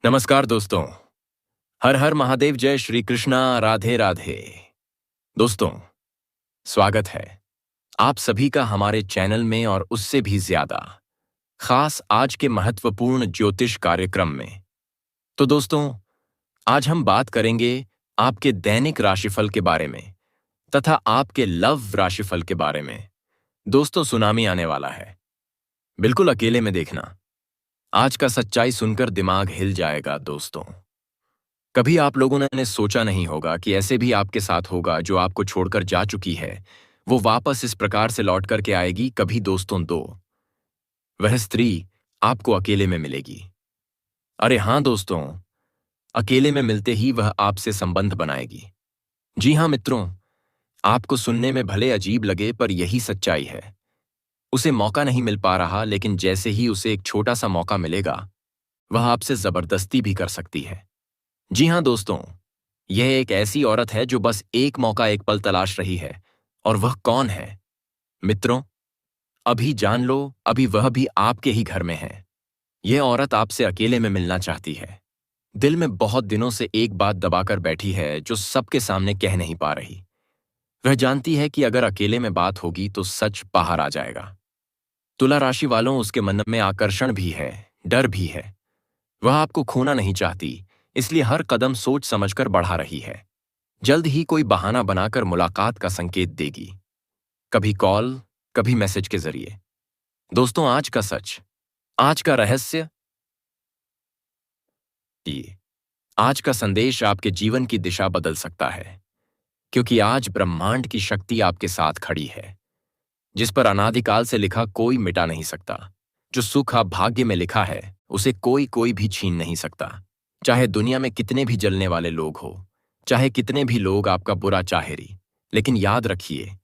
नमस्कार दोस्तों। हर हर महादेव, जय श्री कृष्णा, राधे राधे। दोस्तों, स्वागत है आप सभी का हमारे चैनल में और उससे भी ज्यादा खास आज के महत्वपूर्ण ज्योतिष कार्यक्रम में। तो दोस्तों, आज हम बात करेंगे आपके दैनिक राशिफल के बारे में तथा आपके लव राशिफल के बारे में। दोस्तों, सुनामी आने वाला है, बिल्कुल अकेले में देखना। आज का सच्चाई सुनकर दिमाग हिल जाएगा दोस्तों। कभी आप लोगों ने सोचा नहीं होगा कि ऐसे भी आपके साथ होगा। जो आपको छोड़कर जा चुकी है वो वापस इस प्रकार से लौट करके आएगी। कभी दोस्तों वह स्त्री आपको अकेले में मिलेगी। अरे हाँ दोस्तों, अकेले में मिलते ही वह आपसे संबंध बनाएगी। जी हाँ मित्रों, आपको सुनने में भले अजीब लगे पर यही सच्चाई है। उसे मौका नहीं मिल पा रहा, लेकिन जैसे ही उसे एक छोटा सा मौका मिलेगा वह आपसे जबरदस्ती भी कर सकती है। जी हाँ दोस्तों, यह एक ऐसी औरत है जो बस एक मौका, एक पल तलाश रही है। और वह कौन है मित्रों? अभी जान लो, अभी वह भी आपके ही घर में है। यह औरत आपसे अकेले में मिलना चाहती है। दिल में बहुत दिनों से एक बात दबाकर बैठी है जो सबके सामने कह नहीं पा रही। वह जानती है कि अगर अकेले में बात होगी तो सच बाहर आ जाएगा। तुला राशि वालों, उसके मन में आकर्षण भी है, डर भी है। वह आपको खोना नहीं चाहती, इसलिए हर कदम सोच समझकर बढ़ा रही है। जल्द ही कोई बहाना बनाकर मुलाकात का संकेत देगी, कभी कॉल, कभी मैसेज के जरिए। दोस्तों, आज का सच, आज का रहस्य, ये आज का संदेश आपके जीवन की दिशा बदल सकता है। क्योंकि आज ब्रह्मांड की शक्ति आपके साथ खड़ी है, जिस पर अनादिकाल से लिखा कोई मिटा नहीं सकता। जो सुख आप भाग्य में लिखा है उसे कोई कोई भी छीन नहीं सकता। चाहे दुनिया में कितने भी जलने वाले लोग हो, चाहे कितने भी लोग आपका बुरा चाहे रही, लेकिन याद रखिए,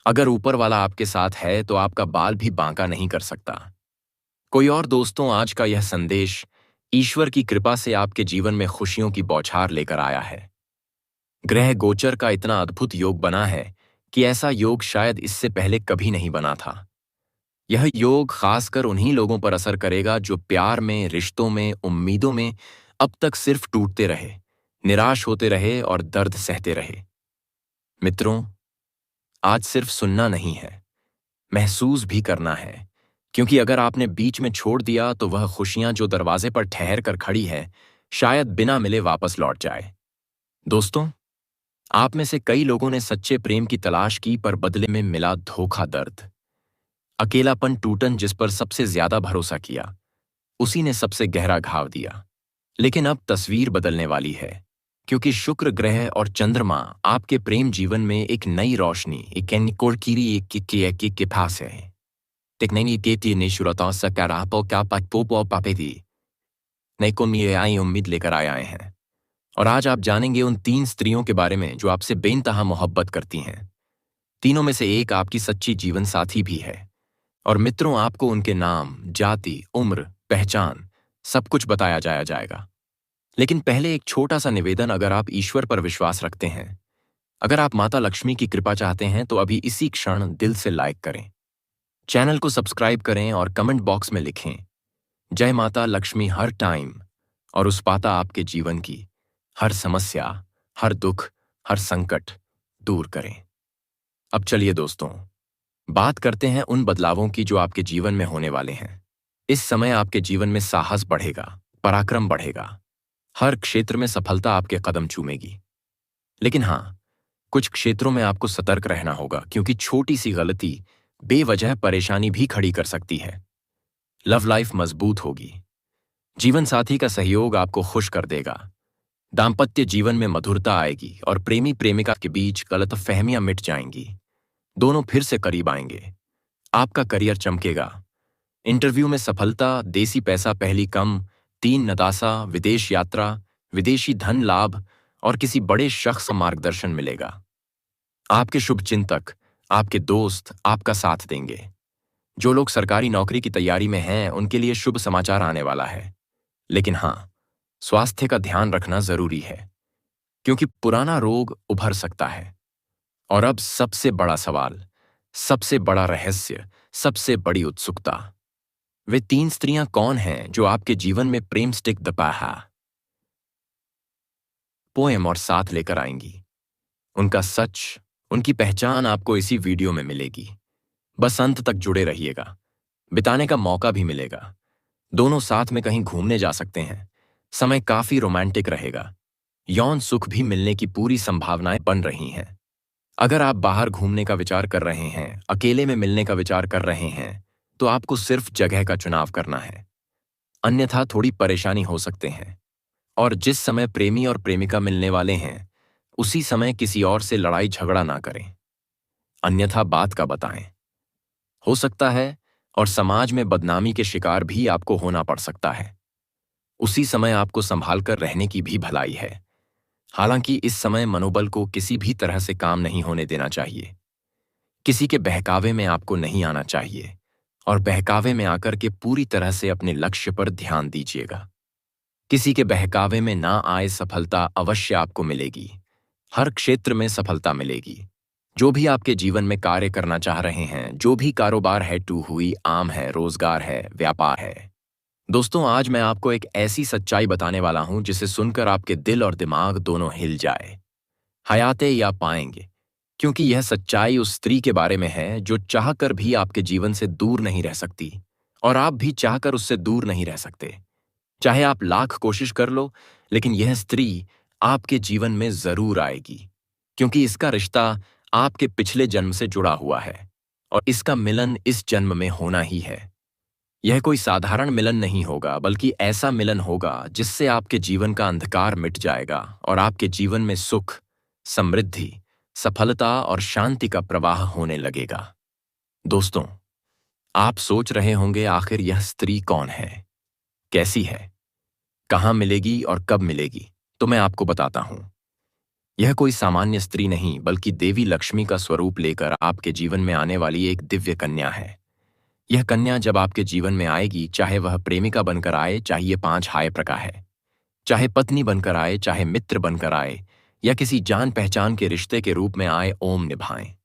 अगर ऊपर वाला आपके साथ है तो आपका बाल भी बांका नहीं कर सकता कोई और। दोस्तों, आज का यह संदेश ईश्वर की कृपा से आपके जीवन में खुशियों की बौछार लेकर आया है। ग्रह गोचर का इतना अद्भुत योग बना है कि ऐसा योग शायद इससे पहले कभी नहीं बना था। यह योग खासकर उन्हीं लोगों पर असर करेगा जो प्यार में, रिश्तों में, उम्मीदों में अब तक सिर्फ टूटते रहे, निराश होते रहे और दर्द सहते रहे। मित्रों, आज सिर्फ सुनना नहीं है, महसूस भी करना है। क्योंकि अगर आपने बीच में छोड़ दिया तो वह खुशियां जो दरवाजे पर ठहर कर खड़ी है शायद बिना मिले वापस लौट जाए। दोस्तों, आप में से कई लोगों ने सच्चे प्रेम की तलाश की पर बदले में मिला धोखा, दर्द, अकेलापन, टूटन। जिस पर सबसे ज्यादा भरोसा किया उसी ने सबसे गहरा घाव दिया। लेकिन अब तस्वीर बदलने वाली है, क्योंकि शुक्र ग्रह और चंद्रमा आपके प्रेम जीवन में एक नई रोशनी, एक एनिकोरकीरी, एक के पास है। टेक्ननी केती ने शुरुआत सकारात्मक का पकपो पापेदी नई को आई उम्मीद लेकर आए हैं। और आज आप जानेंगे उन 3 स्त्रियों के बारे में जो आपसे बेइंतहा मोहब्बत करती हैं। तीनों में से एक आपकी सच्ची जीवन साथी भी है। और मित्रों, आपको उनके नाम, जाति, उम्र, पहचान सब कुछ बताया जाएगा। लेकिन पहले एक छोटा सा निवेदन, अगर आप ईश्वर पर विश्वास रखते हैं, अगर आप माता लक्ष्मी की कृपा चाहते हैं तो अभी इसी क्षण दिल से लाइक करें, चैनल को सब्सक्राइब करें और कमेंट बॉक्स में लिखें, जय माता लक्ष्मी हर टाइम। और उस पाता आपके जीवन की हर समस्या, हर दुख, हर संकट दूर करें। अब चलिए दोस्तों, बात करते हैं उन बदलावों की जो आपके जीवन में होने वाले हैं। इस समय आपके जीवन में साहस बढ़ेगा, पराक्रम बढ़ेगा, हर क्षेत्र में सफलता आपके कदम चूमेगी। लेकिन हाँ, कुछ क्षेत्रों में आपको सतर्क रहना होगा, क्योंकि छोटी सी गलती बेवजह परेशानी भी खड़ी कर सकती है। लव लाइफ मजबूत होगी, जीवन साथी का सहयोग आपको खुश कर देगा, दाम्पत्य जीवन में मधुरता आएगी और प्रेमी प्रेमिका के बीच गलतफहमियां मिट जाएंगी। दोनों फिर से करीब आएंगे, आपका करियर चमकेगा, इंटरव्यू में सफलता, देसी पैसा पहली कम, 3 नदासा, विदेश यात्रा, विदेशी धन लाभ और किसी बड़े शख्स का मार्गदर्शन मिलेगा। आपके शुभचिंतक, आपके दोस्त आपका साथ देंगे। जो लोग सरकारी नौकरी की तैयारी में हैं उनके लिए शुभ समाचार आने वाला है। लेकिन हाँ, स्वास्थ्य का ध्यान रखना जरूरी है, क्योंकि पुराना रोग उभर सकता है। और अब सबसे बड़ा सवाल, सबसे बड़ा रहस्य, सबसे बड़ी उत्सुकता, वे 3 स्त्रियां कौन हैं जो आपके जीवन में प्रेम स्टिक दबा है? पोएम और साथ लेकर आएंगी। उनका सच, उनकी पहचान आपको इसी वीडियो में मिलेगी। बस अंत तक जुड़े रहिएगा। बिताने का मौका भी मिलेगा। दोनों साथ में कहीं घूमने जा सकते हैं। समय काफी रोमांटिक रहेगा। यौन सुख भी मिलने की पूरी संभावनाएं बन रही हैं। अगर आप बाहर घूमने का विचार कर रहे हैं, अकेले में मिलने का विचार कर रहे हैं, तो आपको सिर्फ जगह का चुनाव करना है। अन्यथा थोड़ी परेशानी हो सकते हैं। और जिस समय प्रेमी और प्रेमिका मिलने वाले हैं, उसी समय किसी और से लड़ाई झगड़ा ना करें। अन्यथा बात का बताएं। हो सकता है और समाज में बदनामी के शिकार भी आपको होना पड़ सकता है। उसी समय आपको संभाल कर रहने की भी भलाई है। हालांकि इस समय मनोबल को किसी भी तरह से काम नहीं होने देना चाहिए। किसी के बहकावे में आपको नहीं आना चाहिए और बहकावे में आकर के पूरी तरह से अपने लक्ष्य पर ध्यान दीजिएगा। किसी के बहकावे में ना आए सफलता अवश्य आपको मिलेगी। हर क्षेत्र में सफलता मिलेगी। जो भी आपके जीवन में कार्य करना चाह रहे हैं, जो भी कारोबार है, टू हुई, आम है, रोजगार है, व्यापार है। दोस्तों, आज मैं आपको एक ऐसी सच्चाई बताने वाला हूं जिसे सुनकर आपके दिल और दिमाग दोनों हिल जाए। हयाते या पाएंगे, क्योंकि यह सच्चाई उस स्त्री के बारे में है जो चाहकर भी आपके जीवन से दूर नहीं रह सकती और आप भी चाहकर उससे दूर नहीं रह सकते। चाहे आप लाख कोशिश कर लो, लेकिन यह स्त्री आपके जीवन में जरूर आएगी, क्योंकि इसका रिश्ता आपके पिछले जन्म से जुड़ा हुआ है और इसका मिलन इस जन्म में होना ही है। यह कोई साधारण मिलन नहीं होगा, बल्कि ऐसा मिलन होगा जिससे आपके जीवन का अंधकार मिट जाएगा और आपके जीवन में सुख, समृद्धि, सफलता और शांति का प्रवाह होने लगेगा। दोस्तों, आप सोच रहे होंगे आखिर यह स्त्री कौन है, कैसी है, कहां मिलेगी और कब मिलेगी? तो मैं आपको बताता हूं। यह कोई सामान्य स्त्री नहीं, बल्कि देवी लक्ष्मी का स्वरूप लेकर आपके जीवन में आने वाली एक दिव्य कन्या है। यह कन्या जब आपके जीवन में आएगी, चाहे वह प्रेमिका बनकर आए, चाहे ये 5 हाय प्रकार है, चाहे पत्नी बनकर आए, चाहे मित्र बनकर आए, या किसी जान पहचान के रिश्ते के रूप में आए, ओम निभाएं।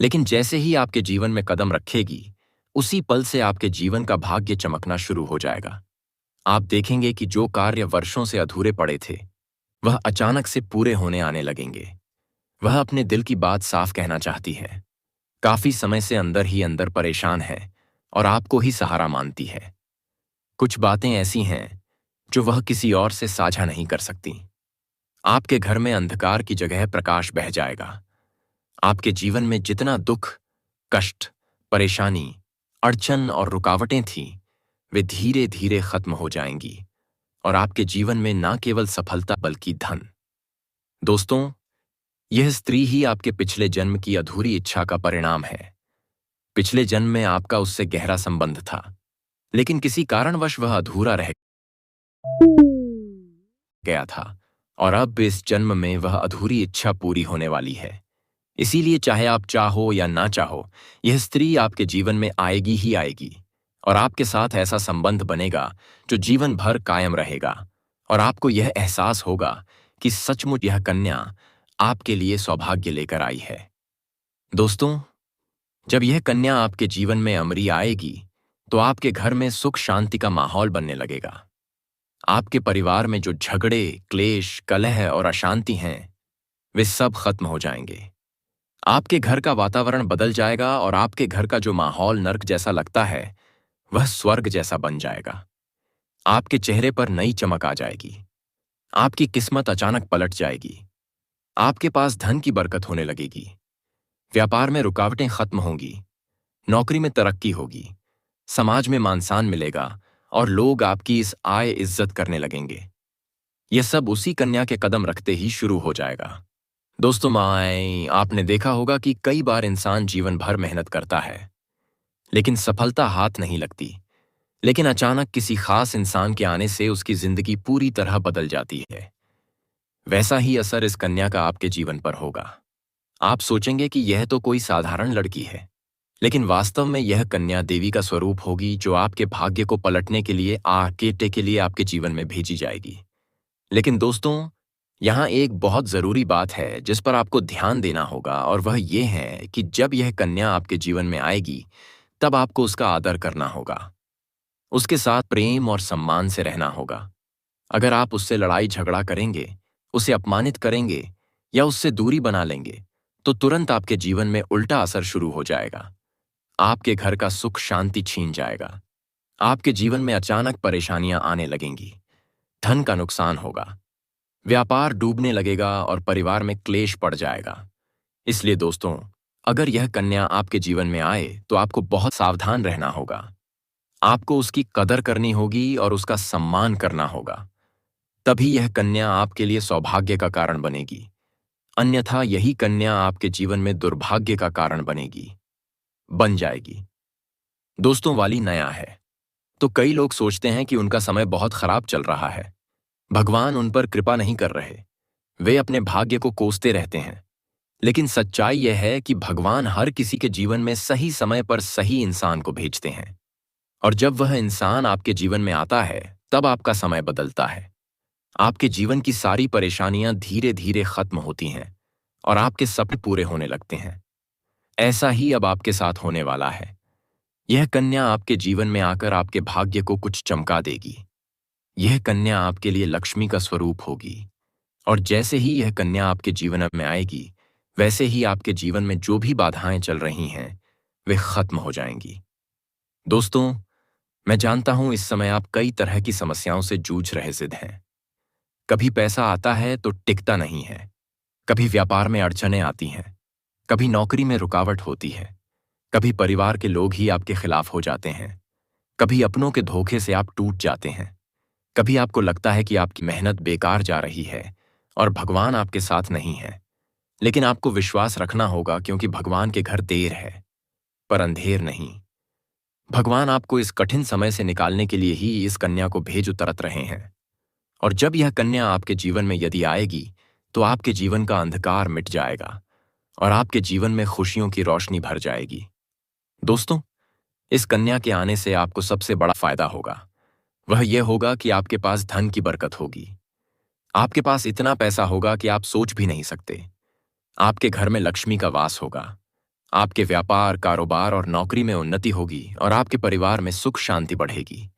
लेकिन जैसे ही आपके जीवन में कदम रखेगी, उसी पल से आपके जीवन का भाग्य चमकना शुरू हो जाएगा। आप देखेंगे कि जो कार्य वर्षों से अधूरे पड़े थे, वह अचानक से पूरे होने आने लगेंगे। वह अपने दिल की बात साफ कहना चाहती है। काफी समय से अंदर ही अंदर परेशान है और आपको ही सहारा मानती है। कुछ बातें ऐसी हैं जो वह किसी और से साझा नहीं कर सकती। आपके घर में अंधकार की जगह प्रकाश बह जाएगा। आपके जीवन में जितना दुख, कष्ट, परेशानी, अड़चन और रुकावटें थीं, वे धीरे धीरे खत्म हो जाएंगी और आपके जीवन में न केवल सफलता बल्कि धन। दोस्तों, यह स्त्री ही आपके पिछले जन्म की अधूरी इच्छा का परिणाम है। पिछले जन्म में आपका उससे गहरा संबंध था, लेकिन किसी कारणवश वह अधूरा रह गया था और अब इस जन्म में वह अधूरी इच्छा पूरी होने वाली है। इसीलिए चाहे आप चाहो या ना चाहो, यह स्त्री आपके जीवन में आएगी ही आएगी और आपके साथ ऐसा संबंध बनेगा जो जीवन भर कायम रहेगा और आपको यह एहसास होगा कि सचमुच यह कन्या आपके लिए सौभाग्य लेकर आई है। दोस्तों, जब यह कन्या आपके जीवन में अमरी आएगी, तो आपके घर में सुख शांति का माहौल बनने लगेगा। आपके परिवार में जो झगड़े, क्लेश, कलह और अशांति हैं, वे सब खत्म हो जाएंगे। आपके घर का वातावरण बदल जाएगा और आपके घर का जो माहौल नर्क जैसा लगता है, वह स्वर्ग जैसा बन जाएगा। आपके चेहरे पर नई चमक आ जाएगी। आपकी किस्मत अचानक पलट जाएगी। आपके पास धन की बरकत होने लगेगी। व्यापार में रुकावटें खत्म होंगी। नौकरी में तरक्की होगी। समाज में मान-सम्मान मिलेगा और लोग आपकी इस आय इज्जत करने लगेंगे। यह सब उसी कन्या के कदम रखते ही शुरू हो जाएगा। दोस्तों, आपने देखा होगा कि कई बार इंसान जीवन भर मेहनत करता है, लेकिन सफलता हाथ नहीं लगती। लेकिन अचानक किसी खास इंसान के आने से उसकी जिंदगी पूरी तरह बदल जाती है। वैसा ही असर इस कन्या का आपके जीवन पर होगा। आप सोचेंगे कि यह तो कोई साधारण लड़की है, लेकिन वास्तव में यह कन्या देवी का स्वरूप होगी जो आपके भाग्य को पलटने के लिए, आकेटे के लिए आपके जीवन में भेजी जाएगी। लेकिन दोस्तों, यहाँ एक बहुत जरूरी बात है जिस पर आपको ध्यान देना होगा, और वह ये है कि जब यह कन्या आपके जीवन में आएगी, तब आपको उसका आदर करना होगा। उसके साथ प्रेम और सम्मान से रहना होगा। अगर आप उससे लड़ाई झगड़ा करेंगे, उसे अपमानित करेंगे या उससे दूरी बना लेंगे तो तुरंत आपके जीवन में उल्टा असर शुरू हो जाएगा। आपके घर का सुख शांति छीन जाएगा। आपके जीवन में अचानक परेशानियां आने लगेंगी। धन का नुकसान होगा। व्यापार डूबने लगेगा और परिवार में क्लेश पड़ जाएगा। इसलिए दोस्तों, अगर यह कन्या आपके जीवन में आए तो आपको बहुत सावधान रहना होगा। आपको उसकी कदर करनी होगी और उसका सम्मान करना होगा। तभी यह कन्या आपके लिए सौभाग्य का कारण बनेगी। अन्यथा यही कन्या आपके जीवन में दुर्भाग्य का कारण बन जाएगी। दोस्तों, वाली नया है तो कई लोग सोचते हैं कि उनका समय बहुत खराब चल रहा है। भगवान उन पर कृपा नहीं कर रहे। वे अपने भाग्य को कोसते रहते हैं। लेकिन सच्चाई यह है कि भगवान हर किसी के जीवन में सही समय पर सही इंसान को भेजते हैं। और जब वह इंसान आपके जीवन में आता है तब आपका समय बदलता है। आपके जीवन की सारी परेशानियां धीरे धीरे खत्म होती हैं और आपके सपने पूरे होने लगते हैं। ऐसा ही अब आपके साथ होने वाला है। यह कन्या आपके जीवन में आकर आपके भाग्य को कुछ चमका देगी। यह कन्या आपके लिए लक्ष्मी का स्वरूप होगी। और जैसे ही यह कन्या आपके जीवन में आएगी, वैसे ही आपके जीवन में जो भी बाधाएं चल रही हैं वे खत्म हो जाएंगी। दोस्तों, मैं जानता हूं इस समय आप कई तरह की समस्याओं से जूझ रहे जिद हैं। कभी पैसा आता है तो टिकता नहीं है। कभी व्यापार में अड़चनें आती हैं। कभी नौकरी में रुकावट होती है। कभी परिवार के लोग ही आपके खिलाफ हो जाते हैं। कभी अपनों के धोखे से आप टूट जाते हैं। कभी आपको लगता है कि आपकी मेहनत बेकार जा रही है और भगवान आपके साथ नहीं है। लेकिन आपको विश्वास रखना होगा, क्योंकि भगवान के घर देर है पर अंधेर नहीं। भगवान आपको इस कठिन समय से निकालने के लिए ही इस कन्या को भेज उतरत रहे हैं। और जब यह कन्या आपके जीवन में यदि आएगी तो आपके जीवन का अंधकार मिट जाएगा और आपके जीवन में खुशियों की रोशनी भर जाएगी। दोस्तों, इस कन्या के आने से आपको सबसे बड़ा फायदा होगा। वह यह होगा कि आपके पास धन की बरकत होगी। आपके पास इतना पैसा होगा कि आप सोच भी नहीं सकते। आपके घर में लक्ष्मी का वास होगा। आपके व्यापार, कारोबार और नौकरी में उन्नति होगी और आपके परिवार में सुख शांति बढ़ेगी।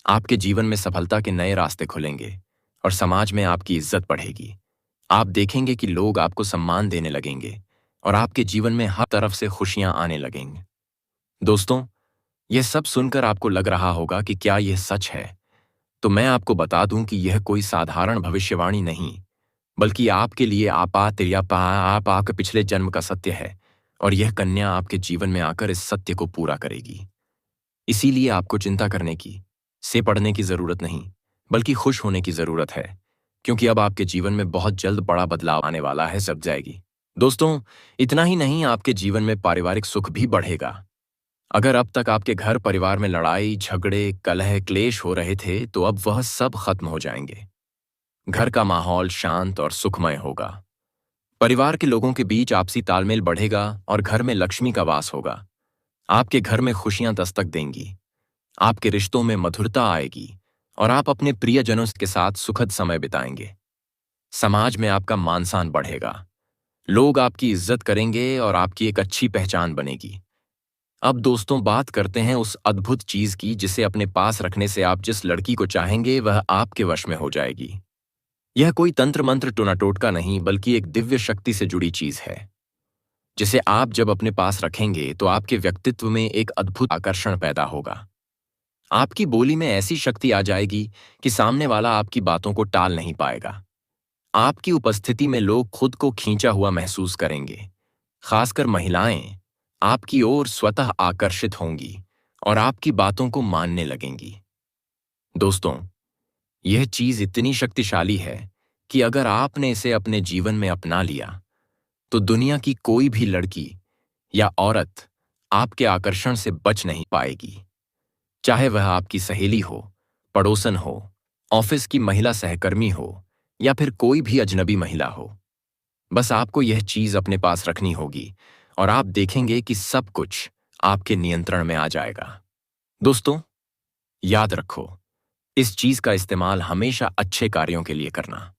आपके जीवन में सफलता के नए रास्ते खुलेंगे और समाज में आपकी इज्जत बढ़ेगी। आप देखेंगे कि लोग आपको सम्मान देने लगेंगे और आपके जीवन में हर तरफ से खुशियां आने लगेंगी। दोस्तों, यह सब सुनकर आपको लग रहा होगा कि क्या यह सच है? तो मैं आपको बता दूं कि यह कोई साधारण भविष्यवाणी नहीं, बल्कि आपके लिए आप आपके पिछले जन्म का सत्य है। और यह कन्या आपके जीवन में आकर इस सत्य को पूरा करेगी। इसीलिए आपको चिंता करने की, से पढ़ने की जरूरत नहीं, बल्कि खुश होने की जरूरत है, क्योंकि अब आपके जीवन में बहुत जल्द बड़ा बदलाव आने वाला है, सब जाएगी। दोस्तों, इतना ही नहीं, आपके जीवन में पारिवारिक सुख भी बढ़ेगा। अगर अब तक आपके घर परिवार में लड़ाई झगड़े कलह क्लेश हो रहे थे तो अब वह सब खत्म हो जाएंगे। घर का माहौल शांत और सुखमय होगा। परिवार के लोगों के बीच आपसी तालमेल बढ़ेगा और घर में लक्ष्मी का वास होगा। आपके घर में खुशियां दस्तक देंगी। आपके रिश्तों में मधुरता आएगी और आप अपने प्रियजनों के साथ सुखद समय बिताएंगे। समाज में आपका मान-सम्मान बढ़ेगा। लोग आपकी इज्जत करेंगे और आपकी एक अच्छी पहचान बनेगी। अब दोस्तों, बात करते हैं उस अद्भुत चीज की जिसे अपने पास रखने से आप जिस लड़की को चाहेंगे वह आपके वश में हो जाएगी। यह कोई तंत्र मंत्र टोना टोटका नहीं, बल्कि एक दिव्य शक्ति से जुड़ी चीज है, जिसे आप जब अपने पास रखेंगे तो आपके व्यक्तित्व में एक अद्भुत आकर्षण पैदा होगा। आपकी बोली में ऐसी शक्ति आ जाएगी कि सामने वाला आपकी बातों को टाल नहीं पाएगा। आपकी उपस्थिति में लोग खुद को खींचा हुआ महसूस करेंगे। खासकर महिलाएं आपकी ओर स्वतः आकर्षित होंगी और आपकी बातों को मानने लगेंगी। दोस्तों, यह चीज इतनी शक्तिशाली है कि अगर आपने इसे अपने जीवन में अपना लिया तो दुनिया की कोई भी लड़की या औरत आपके आकर्षण से बच नहीं पाएगी। चाहे वह आपकी सहेली हो, पड़ोसन हो, ऑफिस की महिला सहकर्मी हो या फिर कोई भी अजनबी महिला हो। बस आपको यह चीज अपने पास रखनी होगी और आप देखेंगे कि सब कुछ आपके नियंत्रण में आ जाएगा। दोस्तों, याद रखो, इस चीज का इस्तेमाल हमेशा अच्छे कार्यों के लिए करना।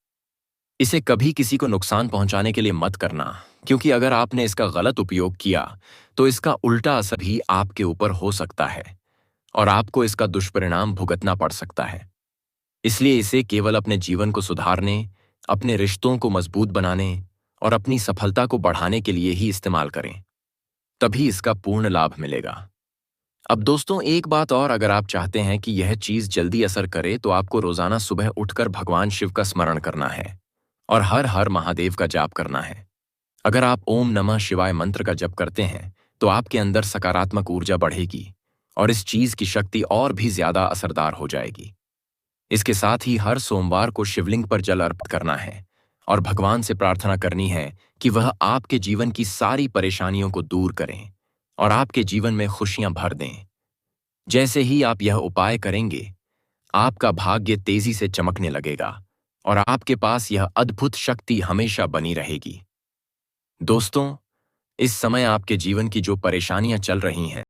इसे कभी किसी को नुकसान पहुंचाने के लिए मत करना, क्योंकि अगर आपने इसका गलत उपयोग किया तो इसका उल्टा असर भी आपके ऊपर हो सकता है और आपको इसका दुष्परिणाम भुगतना पड़ सकता है। इसलिए इसे केवल अपने जीवन को सुधारने, अपने रिश्तों को मजबूत बनाने और अपनी सफलता को बढ़ाने के लिए ही इस्तेमाल करें। तभी इसका पूर्ण लाभ मिलेगा। अब दोस्तों, एक बात और, अगर आप चाहते हैं कि यह चीज जल्दी असर करे तो आपको रोजाना सुबह उठकर भगवान शिव का स्मरण करना है और हर हर महादेव का जाप करना है। अगर आप ओम नमः शिवाय मंत्र का जप करते हैं तो आपके अंदर सकारात्मक ऊर्जा बढ़ेगी और इस चीज की शक्ति और भी ज्यादा असरदार हो जाएगी। इसके साथ ही हर सोमवार को शिवलिंग पर जल अर्पित करना है और भगवान से प्रार्थना करनी है कि वह आपके जीवन की सारी परेशानियों को दूर करें और आपके जीवन में खुशियां भर दें। जैसे ही आप यह उपाय करेंगे, आपका भाग्य तेजी से चमकने लगेगा और आपके पास यह अद्भुत शक्ति हमेशा बनी रहेगी। दोस्तों, इस समय आपके जीवन की जो परेशानियां चल रही हैं,